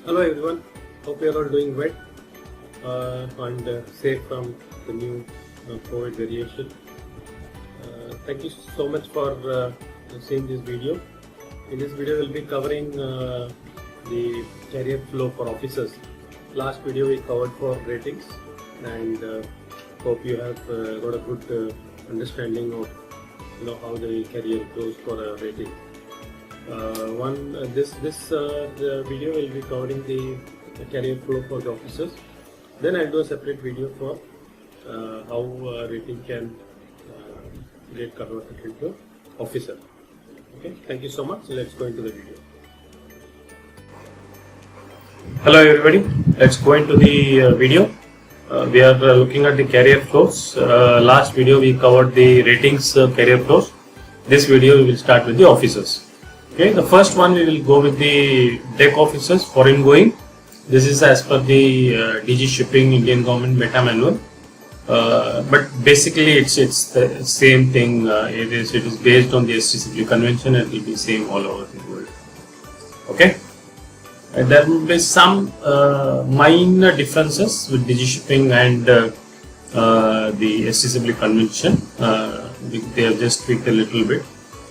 Hello everyone, hope you are all doing well and safe from the new COVID variation. Thank you so much for seeing this video. In this video, we'll be covering the career flow for officers. Last video we covered for ratings, and hope you have got a good understanding of how the career goes for a rating. The video will be covering the career flow for the officers. Then I'll do a separate video for how rating can get converted into officer. Okay, thank you so much. Let's go into the video. Hello everybody, let's go into the video. We are looking at the career flows. Last video we covered the ratings career flows. This video we will start with the officers. Okay, the first one we will go with the deck officers, foreign going. This is as per the DG Shipping Indian Government Meta Manual. But basically it's the same thing. It is based on the STCW convention and it will be same all over the world. Okay, and there will be some minor differences with DG Shipping and the STCW convention. They have just tweaked a little bit.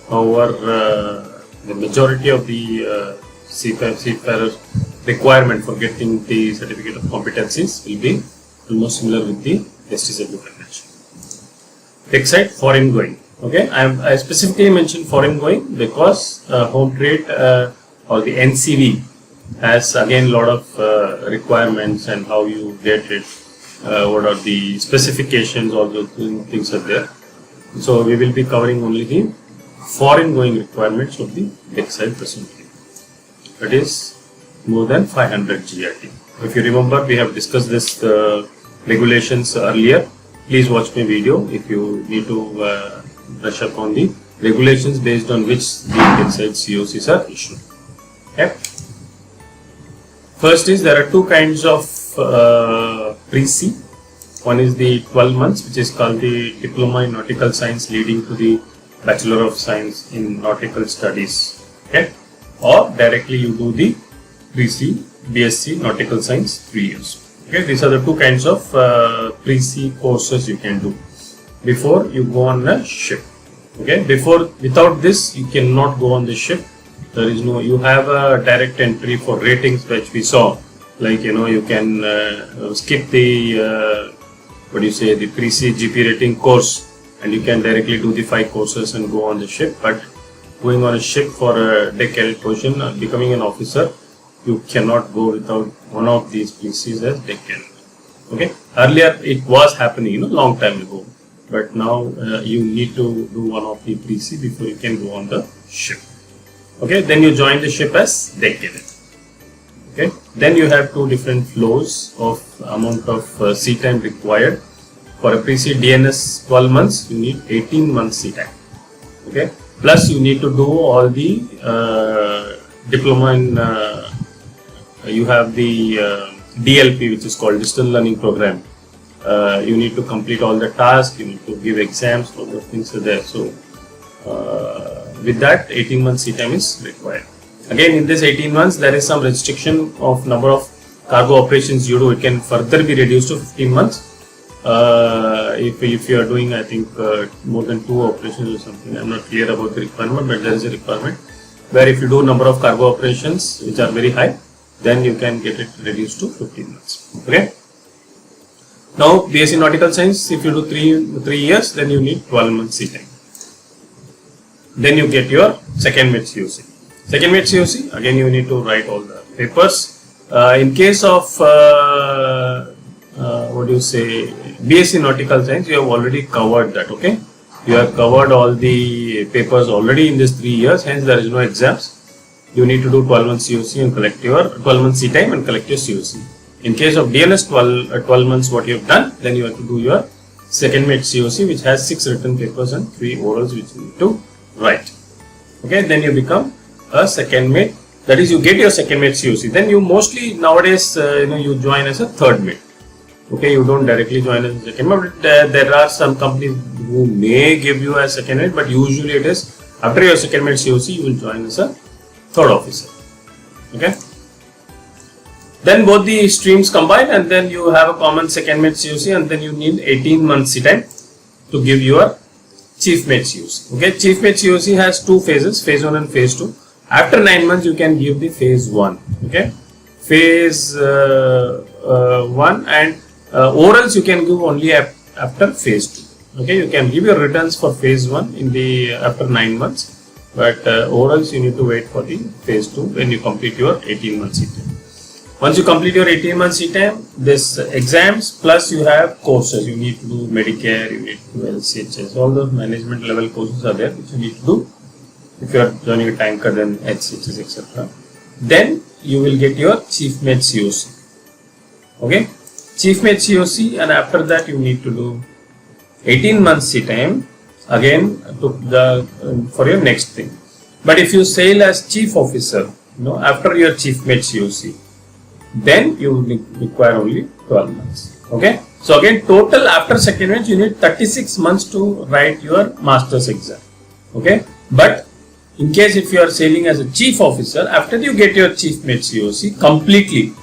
However, the majority of the seafarers requirement for getting the certificate of competencies will be almost similar with the STCW convention. Next side, foreign going. Okay, I specifically mentioned foreign going because home trade or the NCV has again a lot of requirements and how you get it, what are the specifications, all those things are there. So we will be covering only the foreign going requirements of the deck side presently. That is more than 500 GRT. If you remember, we have discussed this regulations earlier. Please watch my video if you need to brush up on the regulations based on which the deck side COCs are issued. Okay. First is there are two kinds of pre-C. One is the 12 months, which is called the Diploma in Nautical Science leading to the Bachelor of Science in Nautical Studies. Okay, or directly you do the pre-C BSc Nautical Science 3 years. Okay, these are the two kinds of pre-C courses you can do before you go on a ship. Okay, without this you cannot go on the ship. There is no, you have a direct entry for ratings, which we saw, like you can skip the the pre-C GP rating course and you can directly do the 5 courses and go on the ship. But going on a ship for a deck cadet position, becoming an officer, you cannot go without one of these pre-Cs as deck cadet. Okay, earlier it was happening long time ago, but now you need to do one of the pre-C before you can go on the ship. Okay, then you join the ship as deck cadet. Okay, then you have two different flows of amount of sea time required. For a pre-C DNS 12 months, you need 18 months sea time. Okay, plus you need to do all the diploma in, you have the DLP, which is called Digital Learning Program. You need to complete all the tasks, you need to give exams, all those things are there. So with that, 18 months sea time is required. Again, in this 18 months, there is some restriction of number of cargo operations you do. It can further be reduced to 15 months. If you are doing, I think, more than 2 operations or something. I am not clear about the requirement, but there is a requirement where if you do number of cargo operations which are very high, then you can get it reduced to 15 months. Okay. Now, BSc Nautical Science, if you do 3 years, then you need 12 months sea time. Then you get your second mate COC. Second mate COC, again you need to write all the papers. In case of BSc Nautical Science, you have already covered that. Okay, you have covered all the papers already in this 3 years, hence there is no exams. You need to do 12 months COC and collect your 12 months sea time and collect your COC. In case of DNS 12 months what you have done, then you have to do your second mate COC, which has 6 written papers and 3 orals which you need to write. Okay, then you become a second mate. That is, you get your second mate COC. Then you mostly nowadays you join as a third mate. Okay, you don't directly join as a second mate, but there are some companies who may give you as second mate, but usually it is after your second mate COC you will join as a third officer. Okay. Then both the streams combine, and then you have a common second mate COC, and then you need 18 months time to give your chief mate COC. Okay, chief mate COC has two phases, phase 1 and phase 2. After 9 months, you can give the phase 1. Okay, phase 1 and orals you can give only after phase 2. Okay, you can give your returns for phase 1 in the after 9 months, but orals you need to wait for the phase 2 when you complete your 18 months CTM. Once you complete your 18 months CTM, this exams plus you have courses. You need to do Medicare, you need to do LCHS, all those management level courses are there which you need to do. If you are joining a tanker, then HCHS, etc. Then you will get your chief mate COC. Okay, chief mate COC, and after that you need to do 18 months CTM again for your next thing. But if you sail as chief officer, after your chief mate COC, then you require only 12 months. Okay, so again total after second mate you need 36 months to write your master's exam. Okay, but in case if you are sailing as a chief officer, after you get your chief mate COC completely,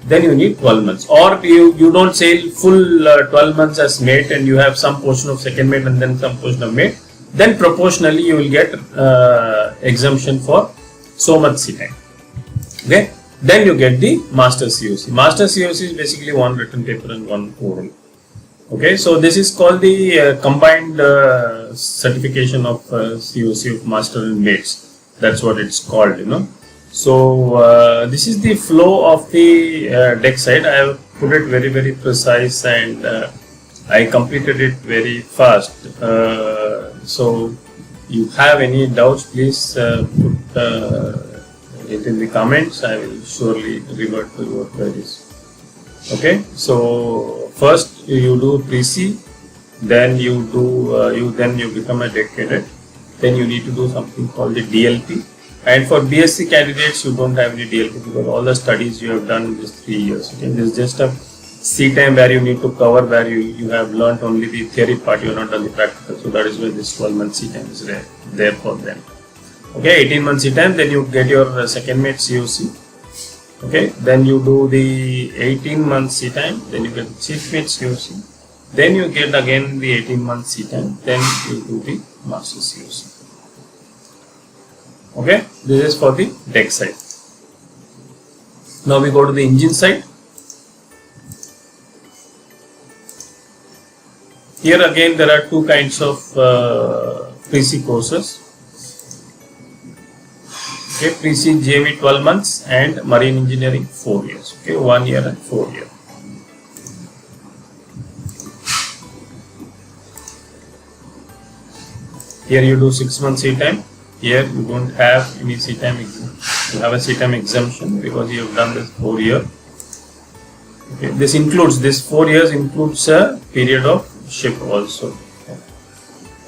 then you need 12 months. Or you don't sail full 12 months as mate and you have some portion of second mate and then some portion of mate, then proportionally you will get exemption for so much sea time. Okay, then you get the master COC. Master COC is basically one written paper and one oral. Okay, so this is called the combined certification of COC of master and mates. That's what it's called, So this is the flow of the deck side. I have put it very, very precise, and I completed it very fast. So you have any doubts, please put it in the comments. I will surely revert to your queries. Okay, so first you do pre-C, then you become a deck cadet. Then you need to do something called the DLP. And for BSc candidates, you don't have any DLP because all the studies you have done in these 3 years. Okay, this is just a C time where you need to cover, where you have learnt only the theory part, you have not done the practical. So that is why this 12 month C time is there for them. Okay, 18 months C time, then you get your second mate COC. Okay, then you do the 18 months C time, then you get the chief mate COC. Then you get again the 18 months C time, then you do the master COC. Okay, this is for the deck side. Now we go to the engine side. Here again there are two kinds of pre-C courses. Okay, pre-C JV 12 months and marine engineering 4 years. Okay, 1 year and 4 years. Here you do 6 months C time. Here you don't have any C time exam. You have a C time exemption because you have done this 4 year. Okay, this 4 years includes a period of ship also. Okay.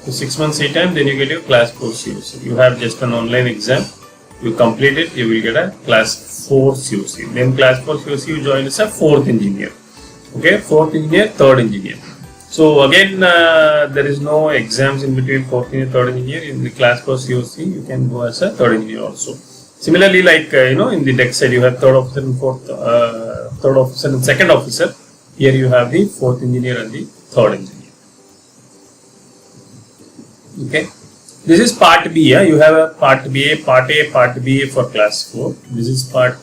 So 6 months C time, then you get your class 4 COC. You have just an online exam. You complete it, you will get a class 4 COC. Then class 4 COC you join as a 4th engineer. Okay, 4th engineer, 3rd engineer. So again, there is no exams in between 4th engineer, 3rd engineer. In the class 4 COC, you can go as a 3rd engineer also. Similarly, like in the deck side, you have 3rd officer and 3rd officer and 2nd officer. Here you have the 4th engineer and the 3rd engineer. Okay. This is part B. Yeah? You have a part B, part A, part B for class 4. This is part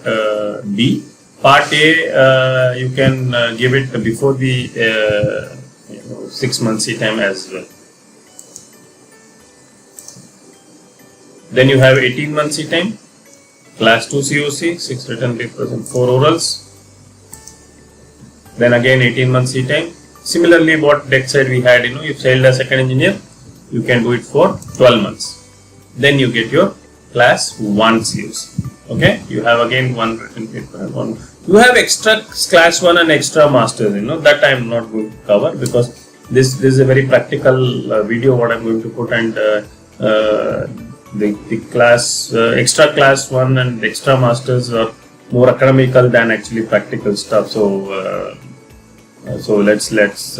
B. Part A, you can give it before the 6 months C time as well. Then you have 18 months C time, class 2 COC, 6 written papers and 4 orals. Then again 18 months C time. Similarly, what deck side we had, you sailed as 2nd engineer, you can do it for 12 months. Then you get your class 1 COC. Okay, you have again 1 written paper and 1. You have extra class 1 and extra masters, that I am not going to cover because this is a very practical video what I am going to put, and the class extra class 1 and extra masters are more academical than actually practical stuff. So let's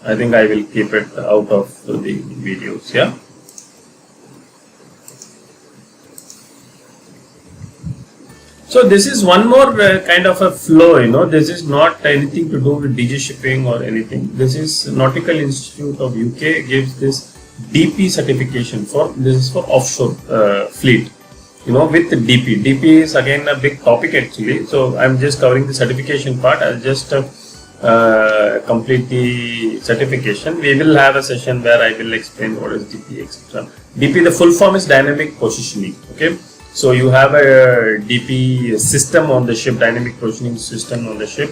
I think I will keep it out of the videos. Yeah. So this is one more kind of a flow, this is not anything to do with DG shipping or anything. This is Nautical Institute of UK gives this DP certification this is for offshore fleet, with DP. DP is again a big topic actually. So I'm just covering the certification part. I'll just complete the certification. We will have a session where I will explain what is DP, etc. DP, the full form is dynamic positioning. Okay. So you have a DP system on the ship, dynamic positioning system on the ship.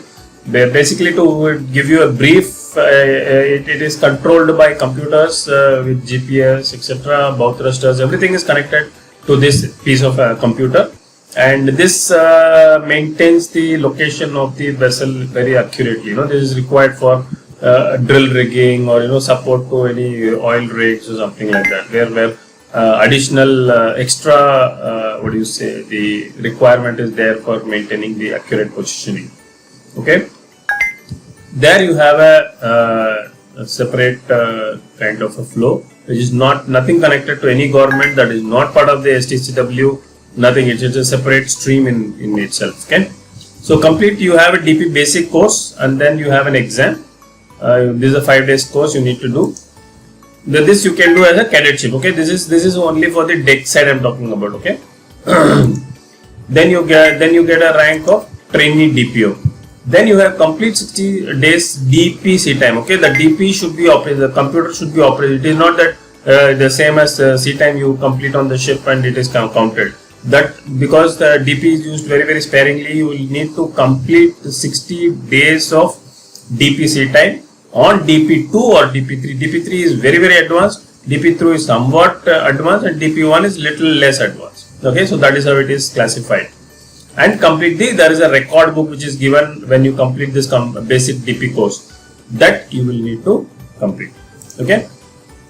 Where basically, to give you a brief, it is controlled by computers with GPS, etc. Bow thrusters, everything is connected to this piece of a computer, and this maintains the location of the vessel very accurately. This is required for drill rigging or support to any oil rigs or something like that, where additional extra the requirement is there for maintaining the accurate positioning. Okay, there you have a separate kind of a flow which is nothing connected to any government, that is not part of the STCW, nothing. It is a separate stream in itself. Okay, so complete, you have a DP basic course and then you have an exam. This is a 5 days course you need to do. This you can do as a cadetship. Okay, this is only for the deck side I'm talking about. Okay, then you get a rank of trainee DPO. Then you have complete 60 days DP sea time. Okay, the DP should be operated. The computer should be operated. It is not that the same as sea time you complete on the ship and it is counted. That because the DP is used very sparingly, you will need to complete 60 days of DP sea time on DP2 or DP3. DP3 is very advanced, DP2 is somewhat advanced, and DP1 is little less advanced. Okay, so that is how it is classified. And completely, there is a record book which is given when you complete this basic DP course, that you will need to complete. Okay,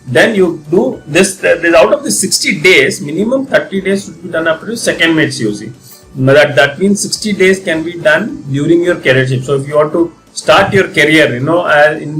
then you do this. Out of the 60 days, minimum 30 days should be done up to second mate COC. That means 60 days can be done during your cadetship. So if you want to start your career, in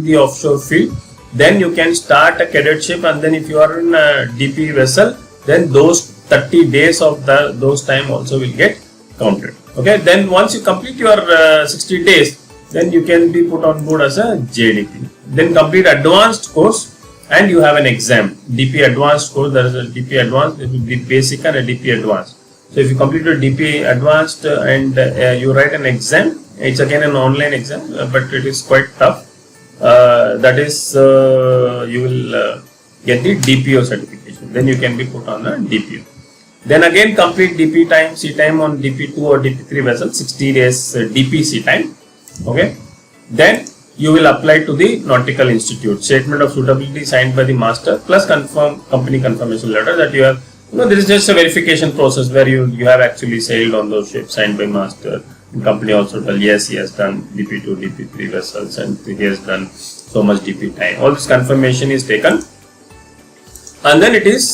the offshore field, then you can start a cadetship, and then if you are in a DP vessel, then those 30 days of those time also will get counted. Okay, then once you complete your 60 days, then you can be put on board as a JDP. Then complete advanced course and you have an exam. DP advanced course, there is a DP advanced, it will be basic and a DP advanced. So if you complete your DP advanced and you write an exam, it's again an online exam, but it is quite tough. That is, you will get the DPO certification. Then you can be put on a DPO. Then again complete DP time, sea time on DP2 or DP3 vessel, 60 days DP sea time. Okay. Then you will apply to the Nautical Institute. Statement of suitability signed by the master plus company confirmation letter that you have. This is just a verification process where you have actually sailed on those ships, signed by master. The company also tell yes, he has done DP2, DP3 vessels and he has done so much DP time. All this confirmation is taken, and then it is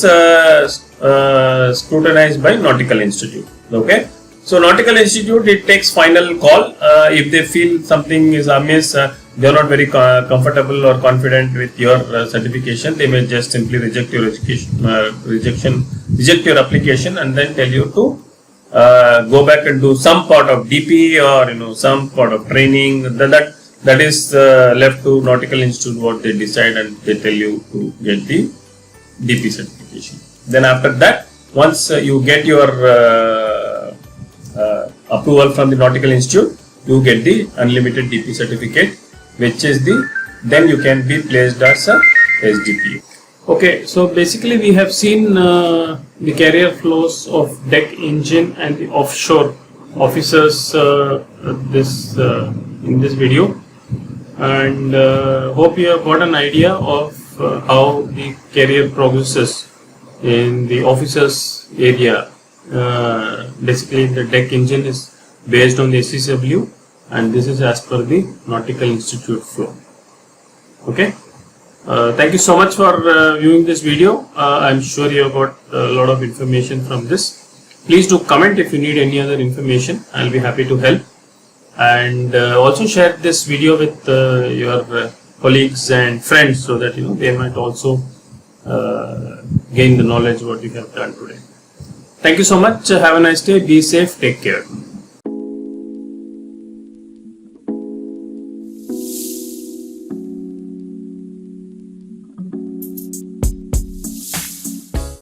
scrutinized by Nautical Institute. Okay, so Nautical Institute, it takes final call. If they feel something is amiss, they are not very comfortable or confident with your certification, they may just simply reject your reject your application, and then tell you to go back and do some part of DP or some part of training. That is left to Nautical Institute what they decide, and they tell you to get the DP certification. Then after that, once you get your approval from the Nautical Institute, you get the unlimited DP certificate, which is then you can be placed as a SDP. Okay, so basically we have seen the career flows of deck, engine and the offshore officers in this video, and hope you have got an idea of how the career progresses in the officers area. Basically the deck engine is based on the STCW, and this is as per the Nautical Institute flow. Okay. Thank you so much for viewing this video. I'm sure you have got a lot of information from this. Please do comment if you need any other information. I'll be happy to help. And also share this video with your colleagues and friends, so that they might also gain the knowledge what you have done today. Thank you so much. Have a nice day. Be safe. Take care.